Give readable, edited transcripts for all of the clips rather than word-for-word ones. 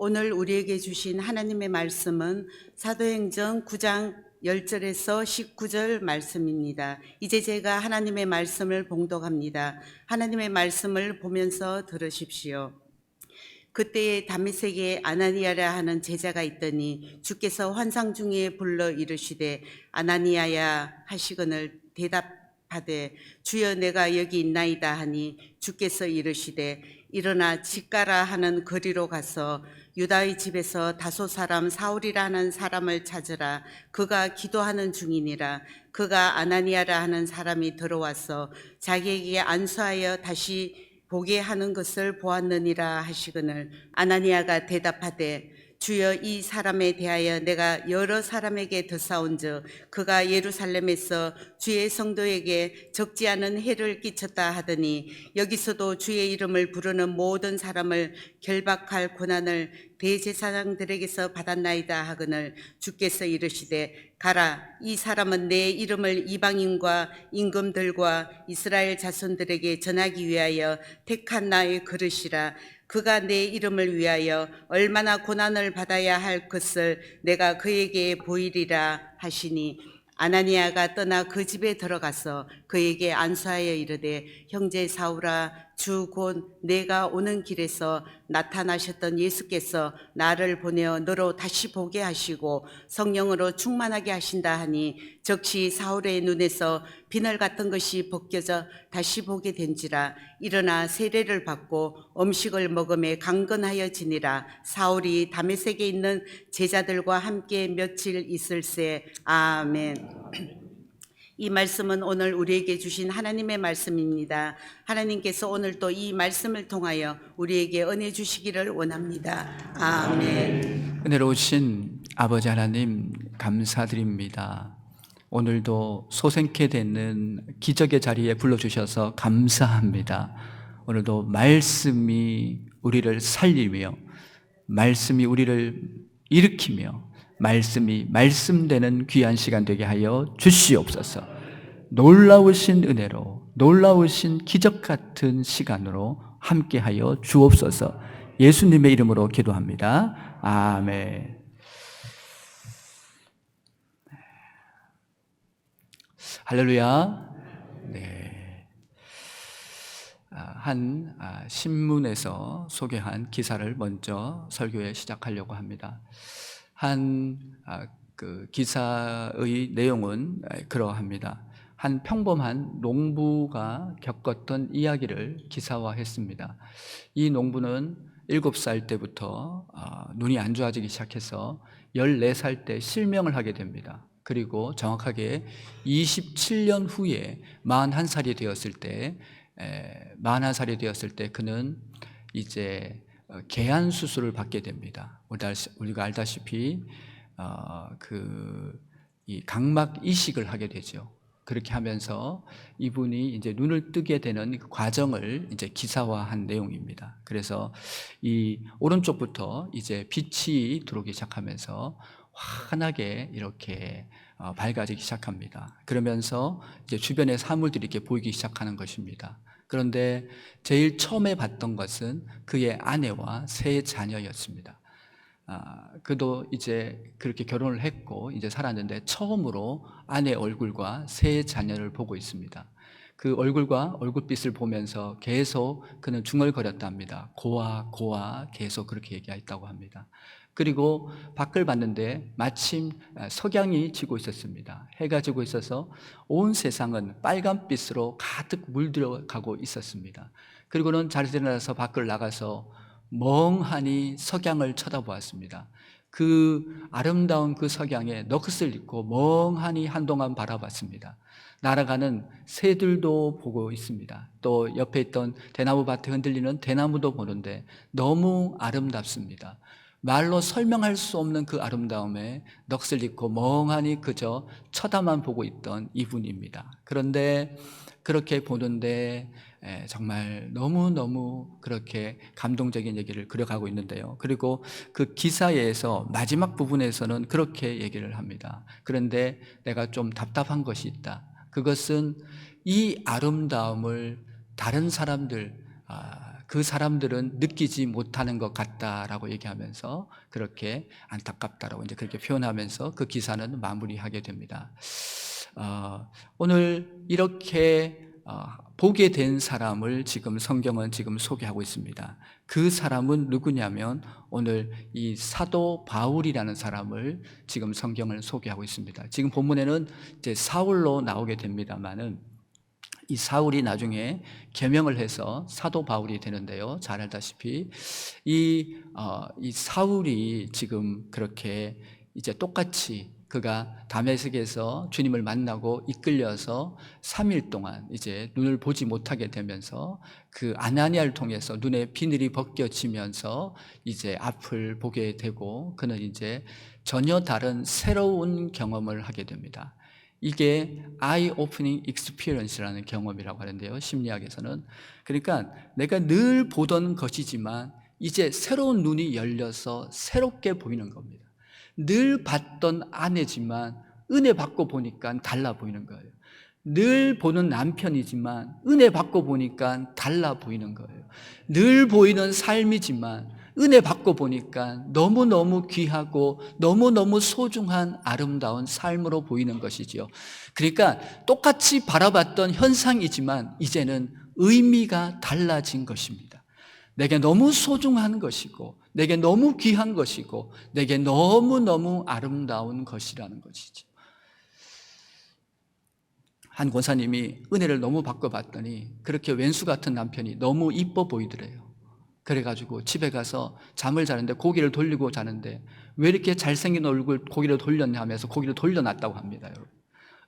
오늘 우리에게 주신 하나님의 말씀은 사도행전 9장 10절에서 19절 말씀입니다. 이제 제가 하나님의 말씀을 봉독합니다. 하나님의 말씀을 보면서 들으십시오. 그때에 다메섹에 아나니아라 하는 제자가 있더니 주께서 환상 중에 불러 이르시되 아나니아야 하시거늘 대답하되 주여 내가 여기 있나이다 하니 주께서 이르시되 일어나 직가라 하는 거리로 가서 유다의 집에서 다소 사람 사울이라 하는 사람을 찾으라. 그가 기도하는 중이니라. 그가 아나니아라 하는 사람이 들어와서 자기에게 안수하여 다시 보게 하는 것을 보았느니라 하시거늘 아나니아가 대답하되 주여 이 사람에 대하여 내가 여러 사람에게 듣사온즉 그가 예루살렘에서 주의 성도에게 적지 않은 해를 끼쳤다 하더니 여기서도 주의 이름을 부르는 모든 사람을 결박할 고난을 대제사장들에게서 받았나이다 하거늘 주께서 이르시되 가라 이 사람은 내 이름을 이방인과 임금들과 이스라엘 자손들에게 전하기 위하여 택한 나의 그릇이라. 그가 내 이름을 위하여 얼마나 고난을 받아야 할 것을 내가 그에게 보이리라 하시니 아나니아가 떠나 그 집에 들어가서 그에게 안수하여 이르되 형제 사울아 주 곧 내가 오는 길에서 나타나셨던 예수께서 나를 보내어 너로 다시 보게 하시고 성령으로 충만하게 하신다 하니 즉시 사울의 눈에서 비늘 같은 것이 벗겨져 다시 보게 된지라. 일어나 세례를 받고 음식을 먹음에 강건하여 지니라. 사울이 다메섹에 있는 제자들과 함께 며칠 있을새. 아멘. 이 말씀은 오늘 우리에게 주신 하나님의 말씀입니다. 하나님께서 오늘 또 이 말씀을 통하여 우리에게 은혜 주시기를 원합니다. 아멘. 은혜로우신 아버지 하나님 감사드립니다. 오늘도 소생케 되는 기적의 자리에 불러주셔서 감사합니다. 오늘도 말씀이 우리를 살리며 말씀이 우리를 일으키며 말씀이 말씀되는 귀한 시간 되게 하여 주시옵소서. 놀라우신 은혜로 놀라우신 기적 같은 시간으로 함께하여 주옵소서. 예수님의 이름으로 기도합니다. 아멘. 할렐루야. 네. 한 신문에서 소개한 기사를 먼저 설교에 시작하려고 합니다. 그 기사의 내용은 그러합니다. 한 평범한 농부가 겪었던 이야기를 기사화했습니다. 이 농부는 7살 때부터 눈이 안 좋아지기 시작해서 14살 때 실명을 하게 됩니다. 그리고 정확하게 27년 후에 41살이 되었을 때 그는 이제 개안 수술을 받게 됩니다. 우리가 알다시피 이 각막 이식을 하게 되죠. 그렇게 하면서 이분이 이제 눈을 뜨게 되는 그 과정을 이제 기사화한 내용입니다. 그래서 이 오른쪽부터 이제 빛이 들어오기 시작하면서 환하게 이렇게 밝아지기 시작합니다. 그러면서 이제 주변의 사물들이 이렇게 보이기 시작하는 것입니다. 그런데 제일 처음에 봤던 것은 그의 아내와 세 자녀였습니다. 그도 이제 그렇게 결혼을 했고 이제 살았는데 처음으로 아내 얼굴과 세 자녀를 보고 있습니다. 그 얼굴과 얼굴빛을 보면서 계속 그는 중얼거렸답니다. 고아 계속 그렇게 얘기했다고 합니다. 그리고 밖을 봤는데 마침 석양이 지고 있었습니다. 해가 지고 있어서 온 세상은 빨간빛으로 가득 물들어가고 있었습니다. 그리고는 자리에 일어나서 밖을 나가서 멍하니 석양을 쳐다보았습니다. 그 아름다운 그 석양에 넋을 잃고 멍하니 한동안 바라봤습니다. 날아가는 새들도 보고 있습니다. 또 옆에 있던 대나무 밭에 흔들리는 대나무도 보는데 너무 아름답습니다. 말로 설명할 수 없는 그 아름다움에 넋을 잃고 멍하니 그저 쳐다만 보고 있던 이분입니다. 그런데 그렇게 보는데 정말 너무너무 그렇게 감동적인 얘기를 그려가고 있는데요. 그리고 그 기사에서 마지막 부분에서는 그렇게 얘기를 합니다. 그런데 내가 좀 답답한 것이 있다. 그것은 이 아름다움을 다른 사람들 그 사람들은 느끼지 못하는 것 같다라고 얘기하면서 그렇게 안타깝다라고 이제 그렇게 표현하면서 그 기사는 마무리하게 됩니다. 오늘 이렇게 보게 된 사람을 지금 성경은 지금 소개하고 있습니다. 그 사람은 누구냐면 오늘 이 사도 바울이라는 사람을 지금 성경을 소개하고 있습니다. 지금 본문에는 이제 사울로 나오게 됩니다만은 이 사울이 나중에 계명을 해서 사도 바울이 되는데요. 잘 알다시피 이 사울이 지금 그렇게 이제 똑같이 그가 다메섹에서 주님을 만나고 이끌려서 3일 동안 이제 눈을 보지 못하게 되면서 그 아나니아를 통해서 눈에 비늘이 벗겨지면서 이제 앞을 보게 되고 그는 이제 전혀 다른 새로운 경험을 하게 됩니다. 이게 eye opening experience라는 경험이라고 하는데요. 심리학에서는. 그러니까 내가 늘 보던 것이지만 이제 새로운 눈이 열려서 새롭게 보이는 겁니다. 늘 봤던 아내지만 은혜 받고 보니까 달라 보이는 거예요. 늘 보는 남편이지만 은혜 받고 보니까 달라 보이는 거예요. 늘 보이는 삶이지만 은혜 받고 보니까 너무너무 귀하고 너무너무 소중한 아름다운 삶으로 보이는 것이지요. 그러니까 똑같이 바라봤던 현상이지만 이제는 의미가 달라진 것입니다. 내게 너무 소중한 것이고 내게 너무 귀한 것이고 내게 너무너무 아름다운 것이라는 것이죠. 한 권사님이 은혜를 너무 받고 봤더니 그렇게 왼수 같은 남편이 너무 이뻐 보이더래요. 그래가지고 집에 가서 잠을 자는데 고개를 돌리고 자는데 왜 이렇게 잘생긴 얼굴 고개를 돌렸냐 하면서 고개를 돌려놨다고 합니다. 여러분.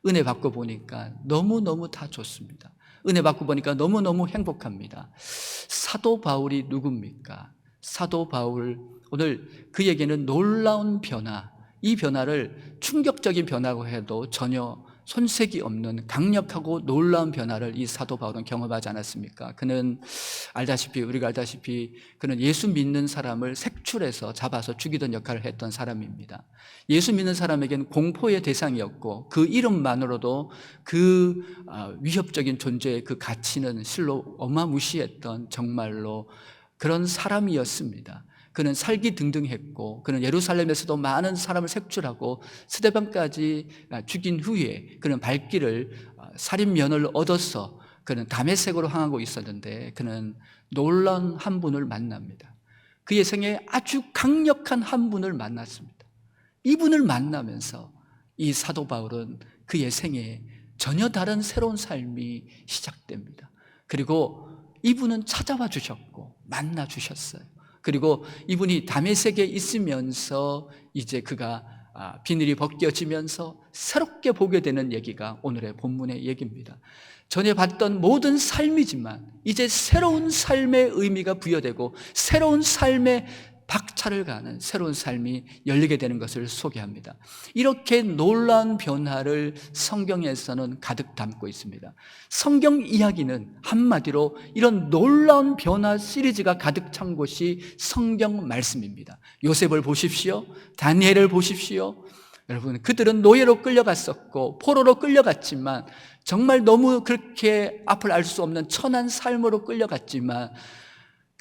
은혜 받고 보니까 너무너무 다 좋습니다. 은혜 받고 보니까 너무너무 행복합니다. 사도 바울이 누굽니까? 사도 바울, 오늘 그에게는 놀라운 변화, 이 변화를 충격적인 변화라고 해도 전혀 손색이 없는 강력하고 놀라운 변화를 이 사도 바울은 경험하지 않았습니까? 그는 우리가 알다시피 그는 예수 믿는 사람을 색출해서 잡아서 죽이던 역할을 했던 사람입니다. 예수 믿는 사람에게는 공포의 대상이었고 그 이름만으로도 그 위협적인 존재의 그 가치는 실로 어마무시했던 정말로 그런 사람이었습니다. 그는 살기등등했고 그는 예루살렘에서도 많은 사람을 색출하고 스데반까지 죽인 후에 그는 발길을 살인면허를 얻어서 그는 다메섹으로 향하고 있었는데 그는 놀라운 한 분을 만납니다. 그의 생에 아주 강력한 한 분을 만났습니다. 이분을 만나면서 이 사도 바울은 그의 생에 전혀 다른 새로운 삶이 시작됩니다. 그리고 이분은 찾아와 주셨고 만나 주셨어요. 그리고 이분이 다메섹에 있으면서 이제 그가 비늘이 벗겨지면서 새롭게 보게 되는 얘기가 오늘의 본문의 얘기입니다. 전에 봤던 모든 삶이지만 이제 새로운 삶의 의미가 부여되고 새로운 삶의 박차를 가는 새로운 삶이 열리게 되는 것을 소개합니다. 이렇게 놀라운 변화를 성경에서는 가득 담고 있습니다. 성경 이야기는 한마디로 이런 놀라운 변화 시리즈가 가득 찬 곳이 성경 말씀입니다. 요셉을 보십시오. 다니엘을 보십시오. 여러분, 그들은 노예로 끌려갔었고 포로로 끌려갔지만 정말 너무 그렇게 앞을 알 수 없는 천한 삶으로 끌려갔지만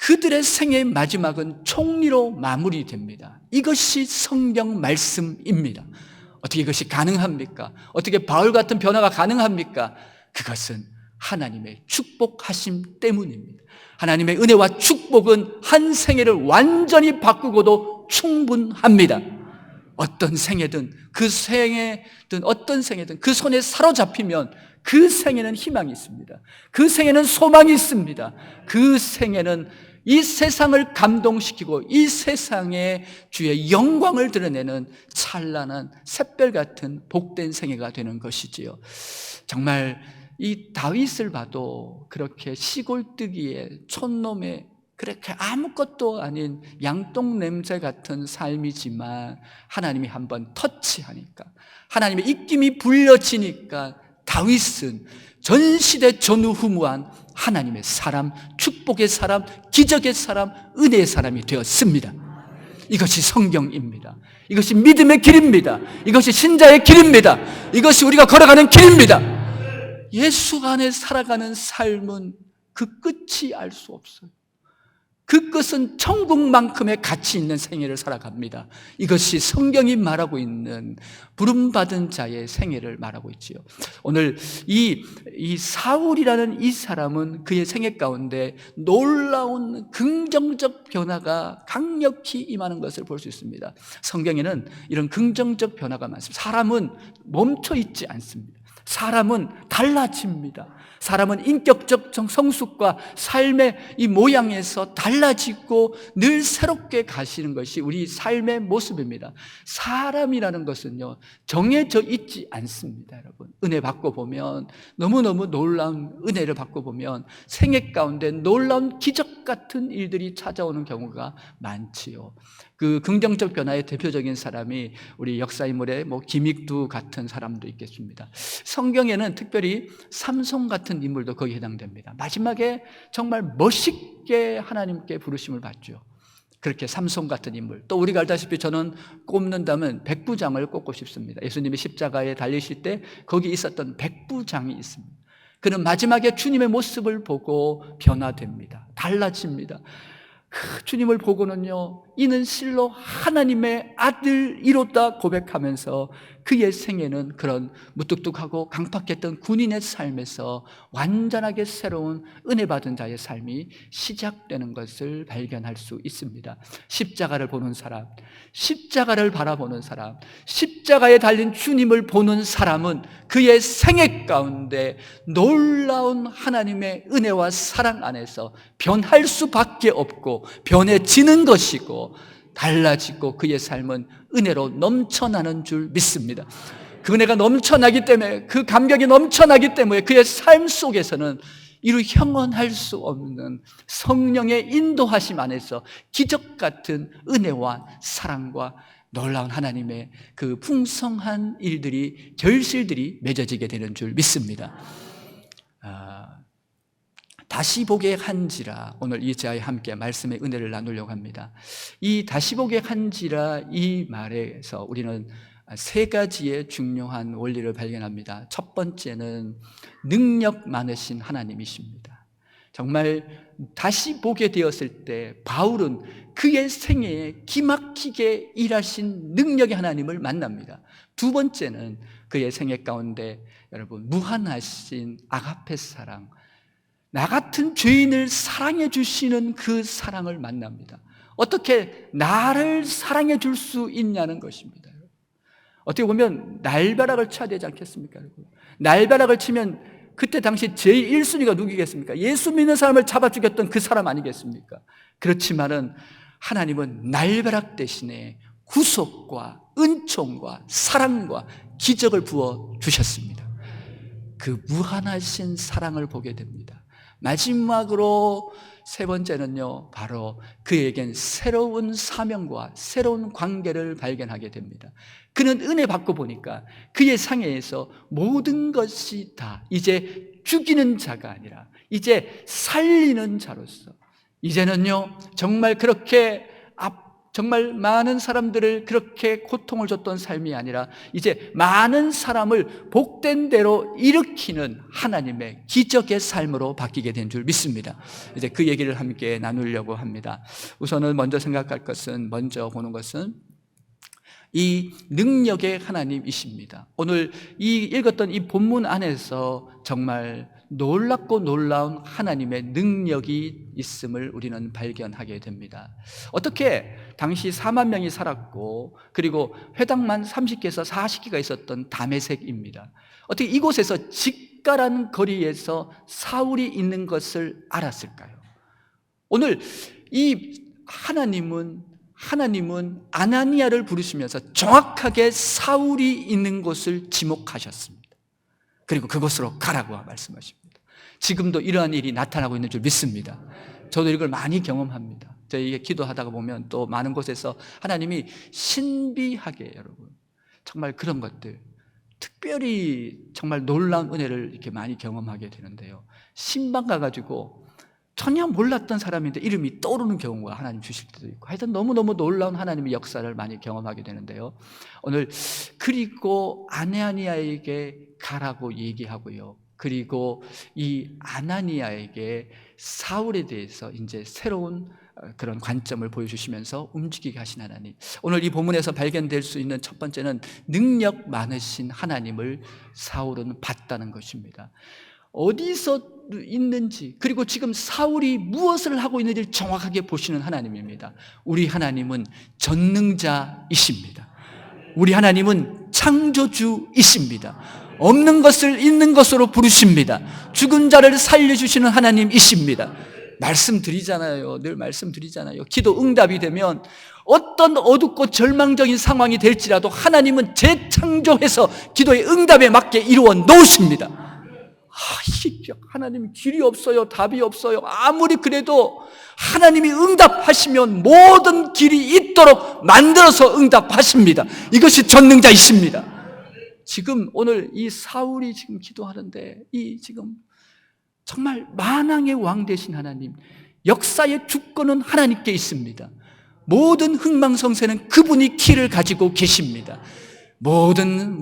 그들의 생애의 마지막은 총리로 마무리됩니다. 이것이 성경 말씀입니다. 어떻게 이것이 가능합니까? 어떻게 바울 같은 변화가 가능합니까? 그것은 하나님의 축복하심 때문입니다. 하나님의 은혜와 축복은 한 생애를 완전히 바꾸고도 충분합니다. 어떤 생애든 그 생애든 어떤 생애든 그 손에 사로잡히면 그 생에는 희망이 있습니다. 그 생에는 소망이 있습니다. 그 생에는 이 세상을 감동시키고 이 세상에 주의 영광을 드러내는 찬란한 샛별 같은 복된 생애가 되는 것이지요. 정말 이 다윗을 봐도 그렇게 시골뜨기에 촌놈의 그렇게 아무것도 아닌 양똥 냄새 같은 삶이지만 하나님이 한번 터치하니까 하나님의 입김이 불려지니까 다윗은 전시대 전후무한 하나님의 사람, 축복의 사람, 기적의 사람, 은혜의 사람이 되었습니다. 이것이 성경입니다. 이것이 믿음의 길입니다. 이것이 신자의 길입니다. 이것이 우리가 걸어가는 길입니다. 예수 안에 살아가는 삶은 그 끝이 알 수 없어요. 그것은 천국만큼의 가치 있는 생애를 살아갑니다. 이것이 성경이 말하고 있는 부름받은 자의 생애를 말하고 있지요. 오늘 이 사울이라는 이 사람은 그의 생애 가운데 놀라운 긍정적 변화가 강력히 임하는 것을 볼 수 있습니다. 성경에는 이런 긍정적 변화가 많습니다. 사람은 멈춰 있지 않습니다. 사람은 달라집니다. 사람은 인격적 성숙과 삶의 이 모양에서 달라지고 늘 새롭게 가시는 것이 우리 삶의 모습입니다. 사람이라는 것은요, 정해져 있지 않습니다, 여러분. 은혜 받고 보면, 너무너무 놀라운 은혜를 받고 보면 생애 가운데 놀라운 기적 같은 일들이 찾아오는 경우가 많지요. 그 긍정적 변화의 대표적인 사람이 우리 역사 인물의 김익두 같은 사람도 있겠습니다. 성경에는 특별히 삼손 같은 인물도 거기에 해당됩니다. 마지막에 정말 멋있게 하나님께 부르심을 받죠. 그렇게 삼손 같은 인물. 또 우리가 알다시피 저는 꼽는다면 백부장을 꼽고 싶습니다. 예수님이 십자가에 달리실 때 거기 있었던 백부장이 있습니다. 그는 마지막에 주님의 모습을 보고 변화됩니다. 달라집니다. 주님을 보고는요, 이는 실로 하나님의 아들이로다 고백하면서 그의 생애는 그런 무뚝뚝하고 강팍했던 군인의 삶에서 완전하게 새로운 은혜 받은 자의 삶이 시작되는 것을 발견할 수 있습니다. 십자가를 보는 사람, 십자가를 바라보는 사람, 십자가에 달린 주님을 보는 사람은 그의 생애 가운데 놀라운 하나님의 은혜와 사랑 안에서 변할 수밖에 없고 변해지는 것이고 달라지고 그의 삶은 은혜로 넘쳐나는 줄 믿습니다. 그 은혜가 넘쳐나기 때문에, 그 감격이 넘쳐나기 때문에 그의 삶 속에서는 이루 형언할 수 없는 성령의 인도하심 안에서 기적 같은 은혜와 사랑과 놀라운 하나님의 그 풍성한 일들이, 결실들이 맺어지게 되는 줄 믿습니다. 다시 보게 한지라, 오늘 이 제와 함께 말씀의 은혜를 나누려고 합니다. 이 다시 보게 한지라 이 말에서 우리는 세 가지의 중요한 원리를 발견합니다. 첫 번째는 능력 많으신 하나님이십니다. 정말 다시 보게 되었을 때 바울은 그의 생애에 기막히게 일하신 능력의 하나님을 만납니다. 두 번째는 그의 생애 가운데 여러분 무한하신 아가페 사랑, 나 같은 죄인을 사랑해 주시는 그 사랑을 만납니다. 어떻게 나를 사랑해 줄 수 있냐는 것입니다. 어떻게 보면 날벼락을 쳐야 되지 않겠습니까? 날벼락을 치면 그때 당시 제일 1순위가 누구겠습니까? 예수 믿는 사람을 잡아 죽였던 그 사람 아니겠습니까? 그렇지만은 하나님은 날벼락 대신에 구속과 은총과 사랑과 기적을 부어 주셨습니다. 그 무한하신 사랑을 보게 됩니다. 마지막으로 세 번째는요, 바로 그에겐 새로운 사명과 새로운 관계를 발견하게 됩니다. 그는 은혜 받고 보니까 그의 상해에서 모든 것이 다 이제 죽이는 자가 아니라 이제 살리는 자로서, 이제는요 정말 그렇게 정말 많은 사람들을 그렇게 고통을 줬던 삶이 아니라 이제 많은 사람을 복된 대로 일으키는 하나님의 기적의 삶으로 바뀌게 된 줄 믿습니다. 이제 그 얘기를 함께 나누려고 합니다. 우선은 먼저 생각할 것은, 먼저 보는 것은 이 능력의 하나님이십니다. 오늘 이 읽었던 이 본문 안에서 정말 놀랍고 놀라운 하나님의 능력이 있음을 우리는 발견하게 됩니다. 어떻게 당시 4만 명이 살았고 그리고 회당만 30개에서 40개가 있었던 다메섹입니다. 어떻게 이곳에서 직가라는 거리에서 사울이 있는 것을 알았을까요? 오늘 이 하나님은 아나니아를 부르시면서 정확하게 사울이 있는 곳을 지목하셨습니다. 그리고 그곳으로 가라고 말씀하십니다. 지금도 이러한 일이 나타나고 있는 줄 믿습니다. 저도 이걸 많이 경험합니다. 저희가 기도하다가 보면 또 많은 곳에서 하나님이 신비하게, 여러분, 정말 그런 것들, 특별히 정말 놀라운 은혜를 이렇게 많이 경험하게 되는데요. 신방 가가지고 전혀 몰랐던 사람인데 이름이 떠오르는 경우가 하나님 주실 때도 있고, 하여튼 너무너무 놀라운 하나님의 역사를 많이 경험하게 되는데요. 오늘 그리고 아나니아에게 가라고 얘기하고요, 그리고 이 아나니아에게 사울에 대해서 이제 새로운 그런 관점을 보여주시면서 움직이게 하신 하나님. 오늘 이 본문에서 발견될 수 있는 첫 번째는 능력 많으신 하나님을 사울은 봤다는 것입니다. 어디서 있는지, 그리고 지금 사울이 무엇을 하고 있는지를 정확하게 보시는 하나님입니다. 우리 하나님은 전능자이십니다. 우리 하나님은 창조주이십니다. 없는 것을 있는 것으로 부르십니다. 죽은 자를 살려주시는 하나님이십니다. 말씀드리잖아요. 늘 말씀드리잖아요. 기도 응답이 되면 어떤 어둡고 절망적인 상황이 될지라도 하나님은 재창조해서 기도의 응답에 맞게 이루어 놓으십니다. 하나님 길이 없어요. 답이 없어요. 아무리 그래도 하나님이 응답하시면 모든 길이 있도록 만들어서 응답하십니다. 이것이 전능자이십니다. 지금 오늘 이 사울이 지금 기도하는데 이 지금 정말 만왕의 왕 되신 하나님, 역사의 주권은 하나님께 있습니다. 모든 흥망성쇠는 그분이 키를 가지고 계십니다. 모든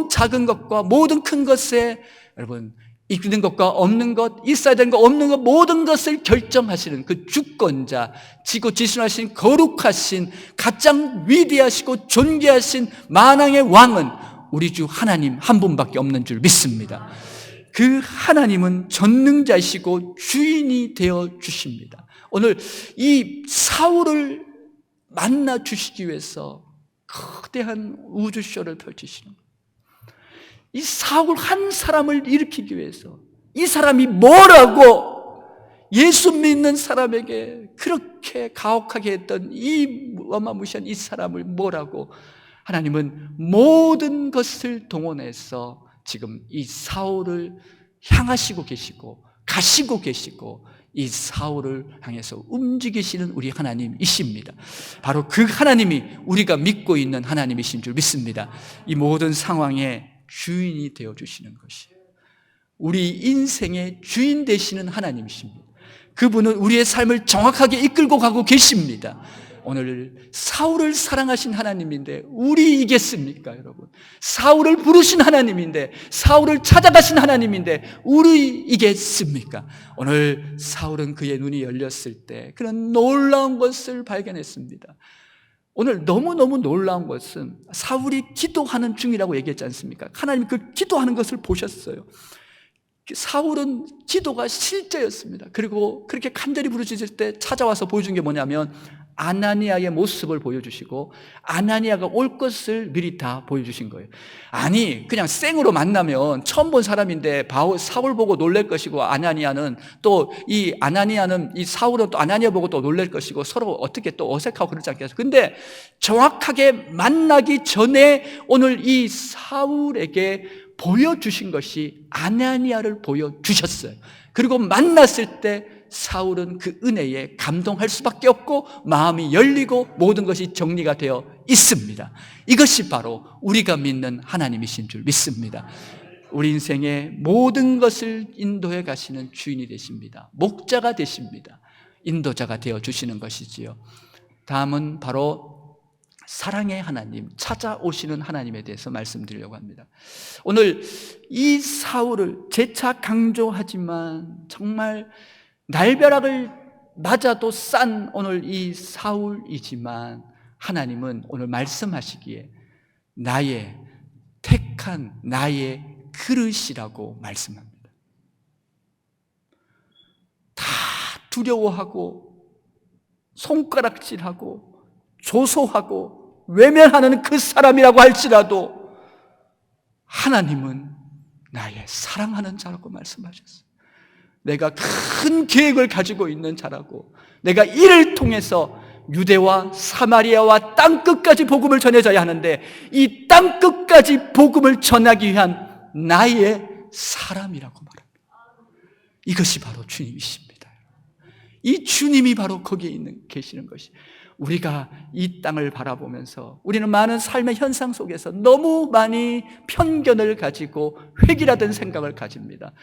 작은 것과 모든 큰 것에 여러분 있는 것과 없는 것, 있어야 되는 것, 없는 것, 모든 것을 결정하시는 그 주권자, 지고지순하신 거룩하신 가장 위대하시고 존귀하신 만왕의 왕은 우리 주 하나님 한 분밖에 없는 줄 믿습니다. 그 하나님은 전능자이시고 주인이 되어 주십니다. 오늘 이 사울을 만나 주시기 위해서 거대한 우주쇼를 펼치시는 거예요. 이 사울 한 사람을 일으키기 위해서 이 사람이 뭐라고 예수 믿는 사람에게 그렇게 가혹하게 했던 이 어마무시한 이 사람을 뭐라고 하나님은 모든 것을 동원해서 지금 이 사울을 향하시고 계시고 가시고 계시고 이 사울을 향해서 움직이시는 우리 하나님이십니다. 바로 그 하나님이 우리가 믿고 있는 하나님이신 줄 믿습니다. 이 모든 상황에 주인이 되어주시는 것이에요. 우리 인생의 주인 되시는 하나님이십니다. 그분은 우리의 삶을 정확하게 이끌고 가고 계십니다. 오늘 사울을 사랑하신 하나님인데 우리 이겠습니까, 여러분? 사울을 부르신 하나님인데, 사울을 찾아가신 하나님인데 우리 이겠습니까? 오늘 사울은 그의 눈이 열렸을 때 그런 놀라운 것을 발견했습니다. 오늘 너무너무 놀라운 것은 사울이 기도하는 중이라고 얘기했지 않습니까? 하나님이 그 기도하는 것을 보셨어요. 사울은 기도가 실제였습니다. 그리고 그렇게 간절히 부르짖을 때 찾아와서 보여준 게 뭐냐면 아나니아의 모습을 보여주시고 아나니아가 올 것을 미리 다 보여주신 거예요. 아니 그냥 생으로 만나면 처음 본 사람인데 사울 보고 놀랄 것이고 아나니아는 이 사울은 또 아나니아 보고 또 놀랄 것이고 서로 어떻게 또 어색하고 그러지 않겠어요? 근데 정확하게 만나기 전에 오늘 이 사울에게 보여주신 것이 아나니아를 보여주셨어요. 그리고 만났을 때 사울은 그 은혜에 감동할 수밖에 없고 마음이 열리고 모든 것이 정리가 되어 있습니다. 이것이 바로 우리가 믿는 하나님이신 줄 믿습니다. 우리 인생의 모든 것을 인도해 가시는 주인이 되십니다. 목자가 되십니다. 인도자가 되어 주시는 것이지요. 다음은 바로 사랑의 하나님, 찾아오시는 하나님에 대해서 말씀드리려고 합니다. 오늘 이 사울을 재차 강조하지만 정말 날벼락을 맞아도 싼 오늘 이 사울이지만 하나님은 오늘 말씀하시기에 나의 택한 나의 그릇이라고 말씀합니다. 다 두려워하고 손가락질하고 조소하고 외면하는 그 사람이라고 할지라도 하나님은 나의 사랑하는 자라고 말씀하셨어요. 내가 큰 계획을 가지고 있는 자라고, 내가 이를 통해서 유대와 사마리아와 땅끝까지 복음을 전해져야 하는데 이 땅끝까지 복음을 전하기 위한 나의 사람이라고 말합니다. 이것이 바로 주님이십니다. 이 주님이 바로 거기에 계시는 것이, 우리가 이 땅을 바라보면서 우리는 많은 삶의 현상 속에서 너무 많이 편견을 가지고 획일화된 생각을 가집니다.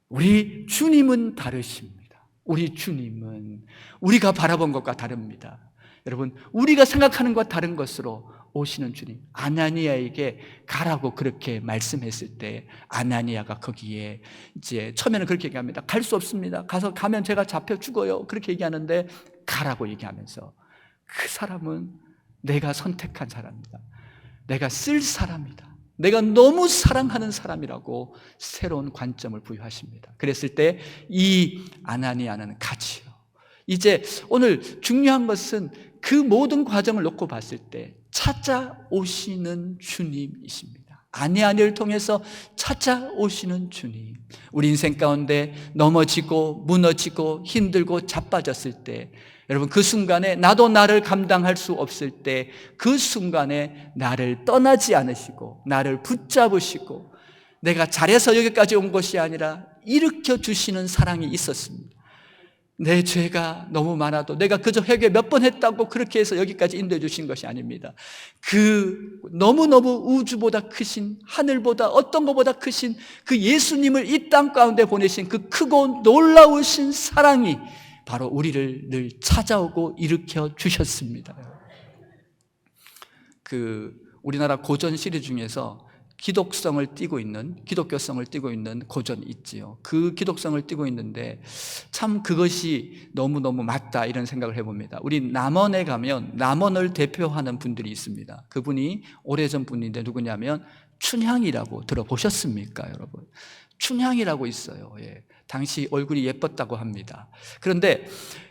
우리 주님은 다르십니다. 우리 주님은 우리가 바라본 것과 다릅니다. 여러분, 우리가 생각하는 것과 다른 것으로 오시는 주님, 아나니아에게 가라고 그렇게 말씀했을 때 아나니아가 거기에 이제 처음에는 그렇게 얘기합니다. 갈 수 없습니다. 가면 제가 잡혀 죽어요. 그렇게 얘기하는데 가라고 얘기하면서 그 사람은 내가 선택한 사람이다. 내가 쓸 사람이다. 내가 너무 사랑하는 사람이라고 새로운 관점을 부여하십니다. 그랬을 때 이 아나니아는 가지요. 이제 오늘 중요한 것은 그 모든 과정을 놓고 봤을 때 찾아오시는 주님이십니다. 아나니아를 통해서 찾아오시는 주님. 우리 인생 가운데 넘어지고 무너지고 힘들고 자빠졌을 때, 여러분 그 순간에 나도 나를 감당할 수 없을 때 그 순간에 나를 떠나지 않으시고 나를 붙잡으시고 내가 잘해서 여기까지 온 것이 아니라 일으켜 주시는 사랑이 있었습니다. 내 죄가 너무 많아도 내가 그저 회개 몇 번 했다고 그렇게 해서 여기까지 인도해 주신 것이 아닙니다. 그 너무너무 우주보다 크신, 하늘보다 어떤 것보다 크신 그 예수님을 이 땅 가운데 보내신 그 크고 놀라우신 사랑이 바로 우리를 늘 찾아오고 일으켜 주셨습니다. 우리나라 고전 시리즈 중에서 기독교성을 띠고 있는 고전이 있지요. 그 기독성을 띠고 있는데 참 그것이 너무너무 맞다 이런 생각을 해봅니다. 우리 남원에 가면 남원을 대표하는 분들이 있습니다. 그분이 오래전 분인데 누구냐면 춘향이라고 들어보셨습니까, 여러분? 춘향이라고 있어요. 예. 당시 얼굴이 예뻤다고 합니다. 그런데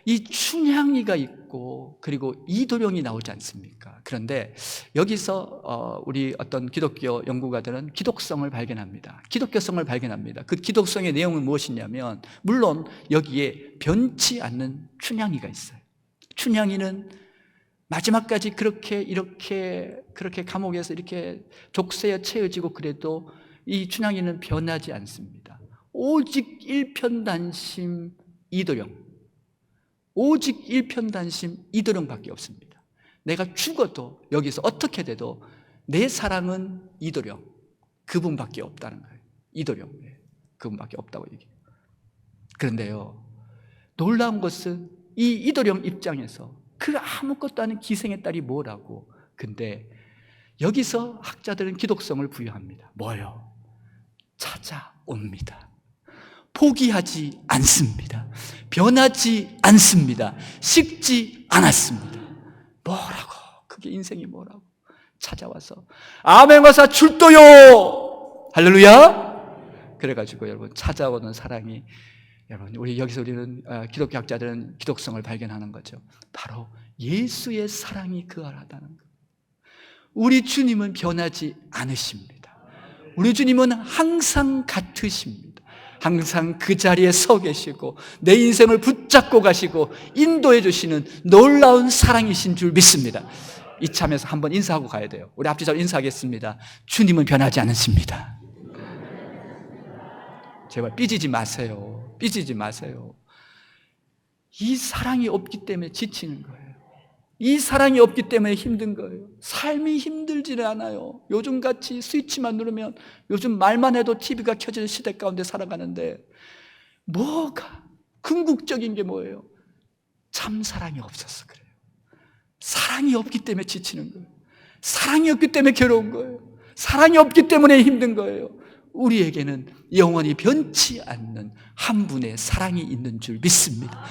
이 춘향이가 있고 그리고 이도령이 나오지 않습니까? 그런데 여기서 우리 어떤 기독교 연구가들은 기독성을 발견합니다. 기독교성을 발견합니다. 그 기독성의 내용은 무엇이냐면 물론 여기에 변치 않는 춘향이가 있어요. 춘향이는 마지막까지 그렇게 감옥에서 이렇게 족쇄에 채워지고 그래도 이 춘향이는 변하지 않습니다. 오직 일편단심 이도령, 오직 일편단심 이도령밖에 없습니다. 내가 죽어도 여기서 어떻게 돼도 내 사랑은 이도령, 그분밖에 없다는 거예요. 이도령, 그분밖에 없다고 얘기해요. 그런데요, 놀라운 것은 이 이도령 입장에서 그 아무것도 아닌 기생의 딸이 뭐라고. 근데 여기서 학자들은 기독성을 부여합니다. 뭐요? 찾아옵니다. 포기하지 않습니다. 변하지 않습니다. 식지 않았습니다. 뭐라고? 그게 인생이 뭐라고? 찾아와서 아멘 과사 출도요. 할렐루야. 그래가지고 여러분 찾아오는 사랑이, 여러분 우리는 기독교 학자들은 기독성을 발견하는 거죠. 바로 예수의 사랑이 그하다는 것. 우리 주님은 변하지 않으십니다. 우리 주님은 항상 같으십니다. 항상 그 자리에 서 계시고 내 인생을 붙잡고 가시고 인도해 주시는 놀라운 사랑이신 줄 믿습니다. 이참에서 한번 인사하고 가야 돼요. 우리 앞뒤로 인사하겠습니다. 주님은 변하지 않으십니다. 제발 삐지지 마세요. 삐지지 마세요. 이 사랑이 없기 때문에 지치는 거예요. 이 사랑이 없기 때문에 힘든 거예요. 삶이 힘들지는 않아요. 요즘같이 스위치만 누르면 요즘 말만 해도 TV가 켜지는 시대 가운데 살아가는데 뭐가 궁극적인 게 뭐예요? 참 사랑이 없어서 그래요. 사랑이 없기 때문에 지치는 거예요. 사랑이 없기 때문에 괴로운 거예요. 사랑이 없기 때문에 힘든 거예요. 우리에게는 영원히 변치 않는 한 분의 사랑이 있는 줄 믿습니다.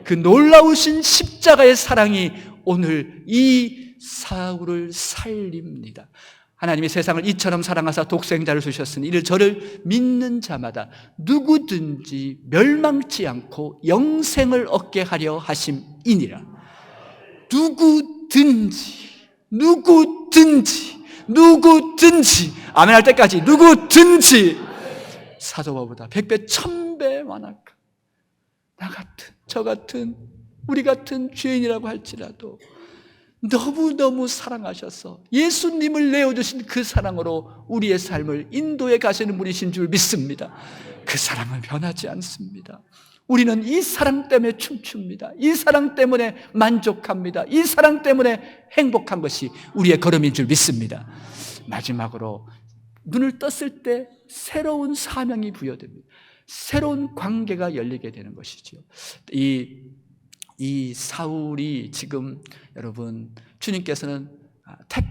그 놀라우신 십자가의 사랑이 오늘 이 사울을 살립니다. 하나님이 세상을 이처럼 사랑하사 독생자를 주셨으니 이를 저를 믿는 자마다 누구든지 멸망치 않고 영생을 얻게 하려 하심이니라. 누구든지 아멘 할 때까지 누구든지 사도바보다 100배 1000배 많을까. 나 같은 저 같은 우리 같은 죄인이라고 할지라도 너무너무 사랑하셔서 예수님을 내어주신 그 사랑으로 우리의 삶을 인도해 가시는 분이신 줄 믿습니다. 그 사랑은 변하지 않습니다. 우리는 이 사랑 때문에 춤춥니다. 이 사랑 때문에 만족합니다. 이 사랑 때문에 행복한 것이 우리의 걸음인 줄 믿습니다. 마지막으로 눈을 떴을 때 새로운 사명이 부여됩니다. 새로운 관계가 열리게 되는 것이죠. 이 사울이 지금 여러분 주님께서는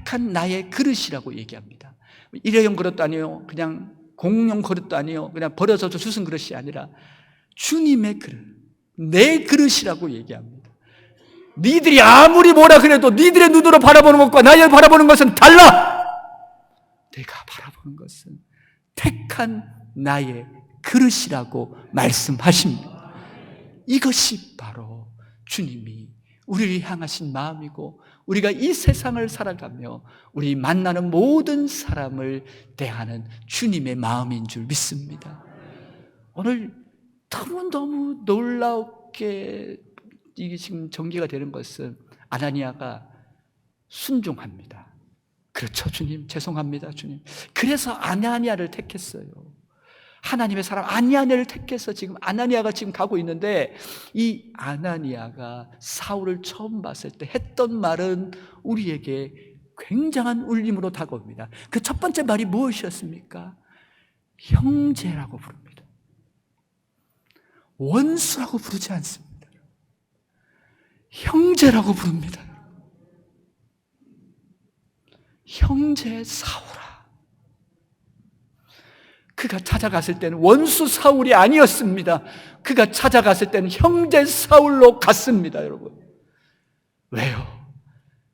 택한 나의 그릇이라고 얘기합니다. 일회용 그릇도 아니에요. 그냥 공용 그릇도 아니에요. 그냥 버려져서 주신 그릇이 아니라 주님의 그릇, 내 그릇이라고 얘기합니다. 니들이 아무리 뭐라 그래도 니들의 눈으로 바라보는 것과 나의 바라보는 것은 달라. 내가 바라보는 것은 택한 나의 그릇이라고 말씀하십니다. 이것이 바로 주님이 우리를 향하신 마음이고, 우리가 이 세상을 살아가며 우리 만나는 모든 사람을 대하는 주님의 마음인 줄 믿습니다. 오늘 너무너무 놀랍게 이게 지금 전개가 되는 것은 아나니아가 순종합니다. 그렇죠, 주님. 죄송합니다, 주님. 그래서 아나니아를 택했어요. 하나님의 사람 아나니아를 택해서 지금 아나니아가 지금 가고 있는데, 이 아나니아가 사울을 처음 봤을 때 했던 말은 우리에게 굉장한 울림으로 다가옵니다. 그 첫 번째 말이 무엇이었습니까? 형제라고 부릅니다. 원수라고 부르지 않습니다. 형제라고 부릅니다. 형제 사울아. 그가 찾아갔을 때는 원수 사울이 아니었습니다. 그가 찾아갔을 때는 형제 사울로 갔습니다, 여러분. 왜요?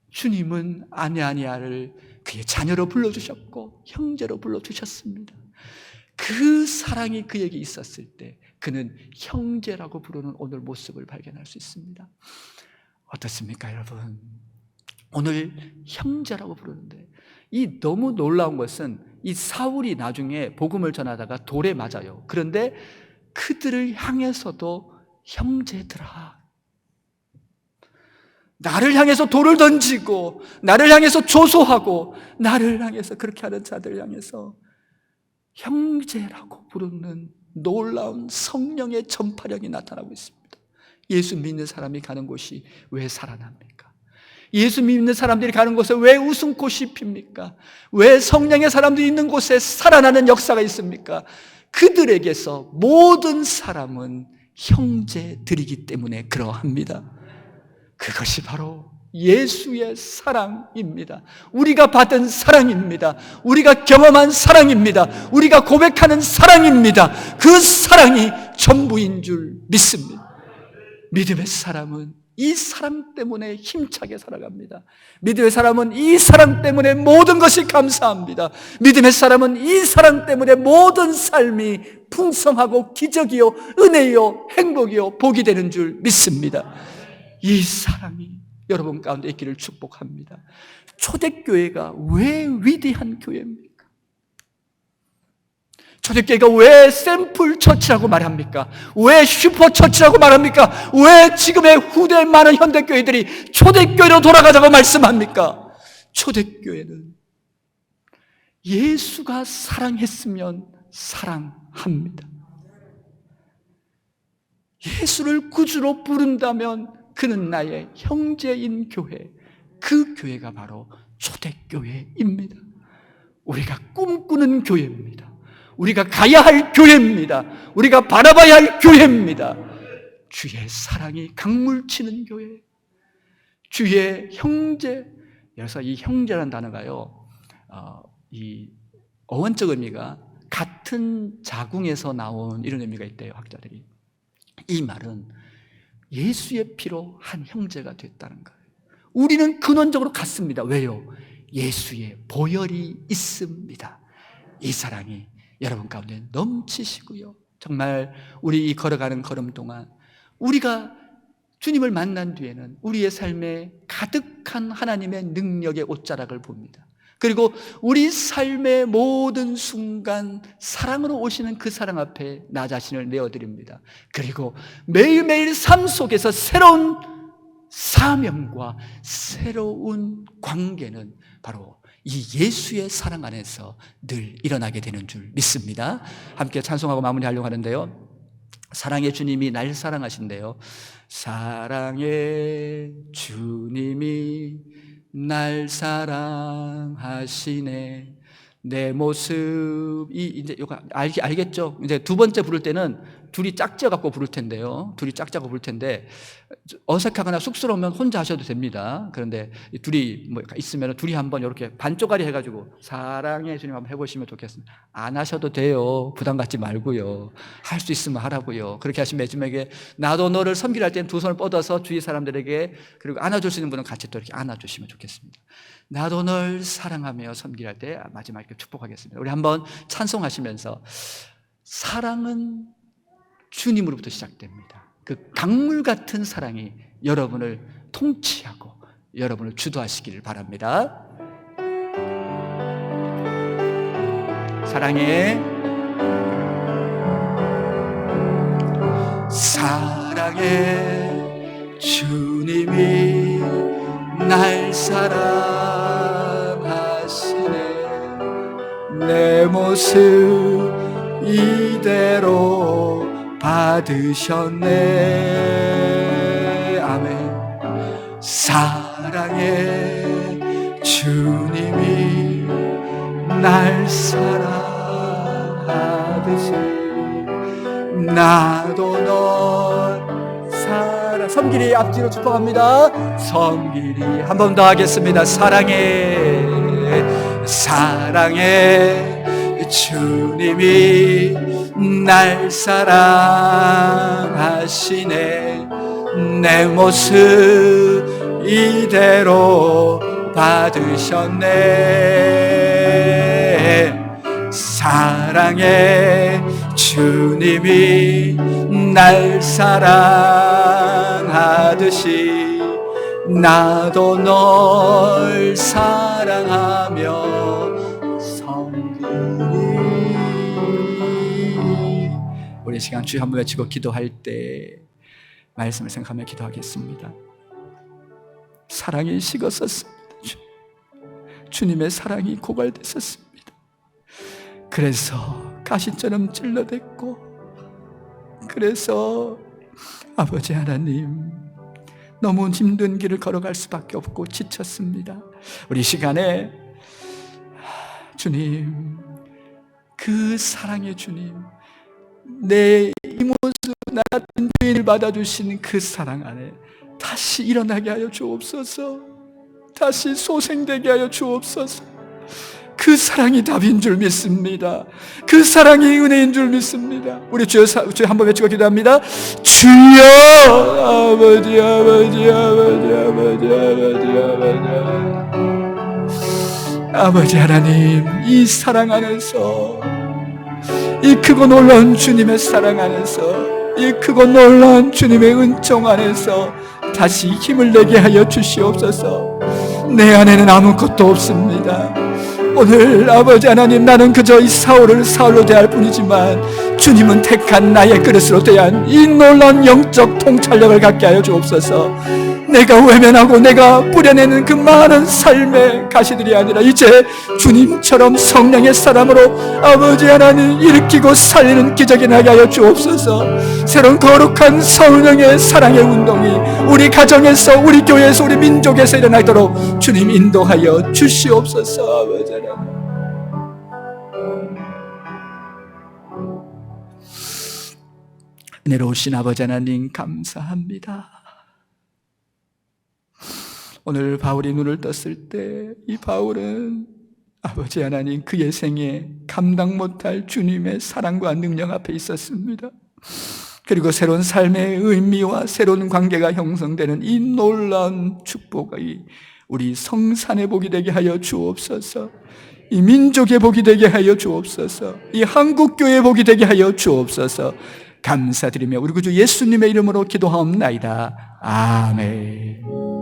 주님은 아나니아를 그의 자녀로 불러주셨고 형제로 불러주셨습니다. 그 사랑이 그에게 있었을 때 그는 형제라고 부르는 오늘 모습을 발견할 수 있습니다. 어떻습니까, 여러분? 오늘 형제라고 부르는데, 이 너무 놀라운 것은 이 사울이 나중에 복음을 전하다가 돌에 맞아요. 그런데 그들을 향해서도 형제들아, 나를 향해서 돌을 던지고 나를 향해서 조소하고 나를 향해서 그렇게 하는 자들을 향해서 형제라고 부르는 놀라운 성령의 전파력이 나타나고 있습니다. 예수 믿는 사람이 가는 곳이 왜 살아납니까? 예수 믿는 사람들이 가는 곳에 왜 웃음꽃이 핍니까? 왜 성령의 사람들이 있는 곳에 살아나는 역사가 있습니까? 그들에게서 모든 사람은 형제들이기 때문에 그러합니다. 그것이 바로 예수의 사랑입니다. 우리가 받은 사랑입니다. 우리가 경험한 사랑입니다. 우리가 고백하는 사랑입니다. 그 사랑이 전부인 줄 믿습니다. 믿음의 사람은 이 사랑 때문에 힘차게 살아갑니다. 믿음의 사람은 이 사랑 때문에 모든 것이 감사합니다. 믿음의 사람은 이 사랑 때문에 모든 삶이 풍성하고 기적이요 은혜요 행복이요 복이 되는 줄 믿습니다. 이 사랑이 여러분 가운데 있기를 축복합니다. 초대교회가 왜 위대한 교회입니까? 초대교회가 왜 샘플 처치라고 말합니까? 왜 슈퍼 처치라고 말합니까? 왜 지금의 후대 많은 현대교회들이 초대교회로 돌아가자고 말씀합니까? 초대교회는 예수가 사랑했으면 사랑합니다. 예수를 구주로 부른다면 그는 나의 형제인 교회, 그 교회가 바로 초대교회입니다. 우리가 꿈꾸는 교회입니다. 우리가 가야 할 교회입니다. 우리가 바라봐야 할 교회입니다. 주의 사랑이 강물치는 교회, 주의 형제. 그래서 이 형제라는 단어가요, 이 어원적 의미가 같은 자궁에서 나온 이런 의미가 있대요, 학자들이. 이 말은 예수의 피로 한 형제가 됐다는 거예요. 우리는 근원적으로 같습니다. 왜요? 예수의 보혈이 있습니다. 이 사랑이 여러분 가운데 넘치시고요. 정말 우리 이 걸어가는 걸음 동안 우리가 주님을 만난 뒤에는 우리의 삶에 가득한 하나님의 능력의 옷자락을 봅니다. 그리고 우리 삶의 모든 순간 사랑으로 오시는 그 사랑 앞에 나 자신을 내어드립니다. 그리고 매일매일 삶 속에서 새로운 사명과 새로운 관계는 바로 이 예수의 사랑 안에서 늘 일어나게 되는 줄 믿습니다. 함께 찬송하고 마무리하려고 하는데요, 사랑의 주님이 날 사랑하신대요. 사랑의 주님이 날 사랑하시네. 내 모습이 이제 이거 알겠죠? 이제 두 번째 부를 때는 둘이 짝지어갖고 부를 텐데요. 둘이 짝지어갖고 부를 텐데 어색하거나 쑥스러우면 혼자 하셔도 됩니다. 그런데 둘이 뭐 있으면 둘이 한번 이렇게 반쪽짜리 해가지고 사랑해 주님 한번 해보시면 좋겠습니다. 안 하셔도 돼요. 부담 갖지 말고요. 할 수 있으면 하라고요. 그렇게 하시면 마지막에 나도 너를 섬기려 할 때는 두 손을 뻗어서 주위 사람들에게 그리고 안아줄 수 있는 분은 같이 또 이렇게 안아주시면 좋겠습니다. 나도 널 사랑하며 섬기려 할 때 마지막에 축복하겠습니다. 우리 한번 찬송하시면서 사랑은 주님으로부터 시작됩니다. 그 강물 같은 사랑이 여러분을 통치하고 여러분을 주도하시기를 바랍니다. 사랑해, 사랑해, 주님이 날 사랑하시네. 내 모습 이대로 받으셨네. 아멘. 사랑해, 주님이 날 사랑하듯이 나도 널 사랑. 섬길이 앞뒤로 축복합니다. 섬길이 한 번 더 하겠습니다. 사랑해, 사랑해, 주님이 날 사랑하시네. 내 모습 이대로 받으셨네. 사랑해, 주님이 날 사랑하듯이 나도 널 사랑하며 섬기리. 우리 시간 주여 한번 외치고 기도할 때 말씀을 생각하며 기도하겠습니다. 사랑이 식었었습니다. 주님의 사랑이 고갈됐었습니다. 그래서 가시처럼 찔러댔고, 그래서 아버지 하나님 너무 힘든 길을 걸어갈 수밖에 없고 지쳤습니다. 우리 시간에 주님, 그 사랑의 주님, 내 이 모습 나 같은 죄인을 받아주신 그 사랑 안에 다시 일어나게 하여 주옵소서. 다시 소생되게 하여 주옵소서. 그 사랑이 답인 줄 믿습니다. 그 사랑이 은혜인 줄 믿습니다. 우리 주여 한번 외치고 기도합니다. 주여, 아버지, 아버지, 아버지, 아버지, 아버지, 아버지, 아버지 하나님, 이 사랑 안에서, 이 크고 놀라운 주님의 사랑 안에서, 이 크고 놀라운 주님의 은총 안에서 다시 힘을 내게 하여 주시옵소서. 내 안에는 아무것도 없습니다. 오늘 아버지 하나님, 나는 그저 이 사울을 사울로 대할 뿐이지만 주님은 택한 나의 그릇으로 대한 이 놀라운 영적 통찰력을 갖게 하여 주옵소서. 내가 외면하고 내가 뿌려내는 그 많은 삶의 가시들이 아니라 이제 주님처럼 성령의 사람으로 아버지 하나님 일으키고 살리는 기적이 나게 하여 주옵소서. 새로운 거룩한 성령의 사랑의 운동이 우리 가정에서, 우리 교회에서, 우리 민족에서 일어나도록 주님 인도하여 주시옵소서. 아버지 하나님, 은혜로우신 아버지 하나님 감사합니다. 오늘 바울이 눈을 떴을 때 이 바울은 아버지 하나님 그의 생에 감당 못할 주님의 사랑과 능력 앞에 있었습니다. 그리고 새로운 삶의 의미와 새로운 관계가 형성되는 이 놀라운 축복이 우리 성산의 복이 되게 하여 주옵소서. 이 민족의 복이 되게 하여 주옵소서. 이 한국교회의 복이 되게 하여 주옵소서. 감사드리며 우리 구주 예수님의 이름으로 기도하옵나이다. 아멘.